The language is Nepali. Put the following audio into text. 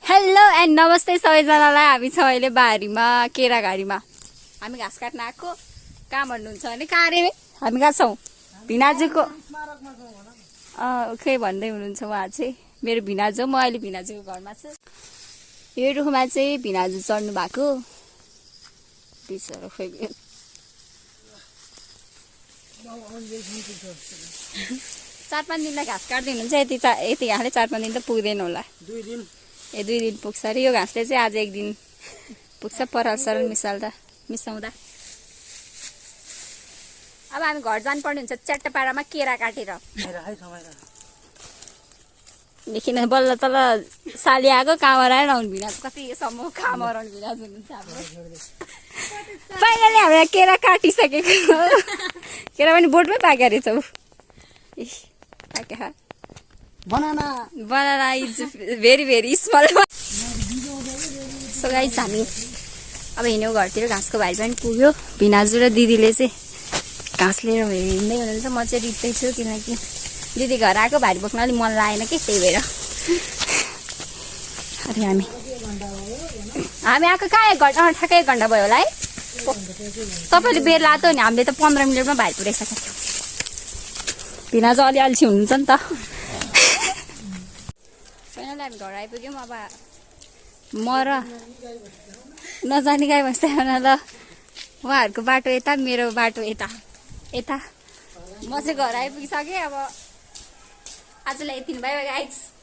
हेलो एन्ड नमस्ते सबैजनालाई। हामी छ अहिले बारीमा केरा घारीमा। हामी घाँस काट्न आएको। कहाँ भन्नुहुन्छ भने कहाँ रे हामी कहाँ छौँ? भिनाजुको खै भन्दै हुनुहुन्छ उहाँ चाहिँ। मेरो भिनाजु, म अहिले भिनाजुको घरमा छु। यो रुखमा चाहिँ भिनाजु चढ्नु भएको। बिचरा खै 4-5 दिनलाई घाँस काट्दै हुनुहुन्छ। यति घाँसले 4-5 दिन त पुग्दैन होला। 2 दिन 2 दिन पुग्छ अरे। यो घाँसले चाहिँ आज 1 दिन पुग्छ पराल सराल मिसाउँदा। अब हामी घर जानुपर्ने हुन्छ च्याट्टपाडामा केरा काटेर। देखिन बल्ल तल साली आएको काम हराएर आउनु भिनाजु कतिसम्म काम हराउनु भिनाजु हुनुहुन्छ हाम्रो। फाइनली हामीले केरा काटिसकेको। केरा पनि बोटमै पाकेको रहेछ ऊ। Banana is very very small. So guys हामी अब हिँड्यौँ घरतिर। घाँसको भाइ पनि पुग्यो। भिनाजु र दिदीले चाहिँ घाँस लिएर हिँड्दै हुनुहुन्छ। म चाहिँ रित्दैछु किनकि दिदी घर आएको भारी बोक्न अलिक मन लागेन कि त्यही भएर। अनि हामी आएको कहाँ 1 घन्टा ठ्याक्कै 1 घन्टा भयो होला है। तपाईँले बेर लातो नि, हामीले त 15 मिनटमा भाइ पुऱ्याइसकेको थियौँ। भिनाजु अलि अल्छी हुनुहुन्छ नि त। फाइनली हामी घर आइपुग्यौँ। अब म र नजाने गाई बस्दै ल। उहाँहरूको बाटो यता, मेरो बाटो यता। म चाहिँ घर आइपुगिसकेँ। अब आजलाई यति बाई बाई गाइस।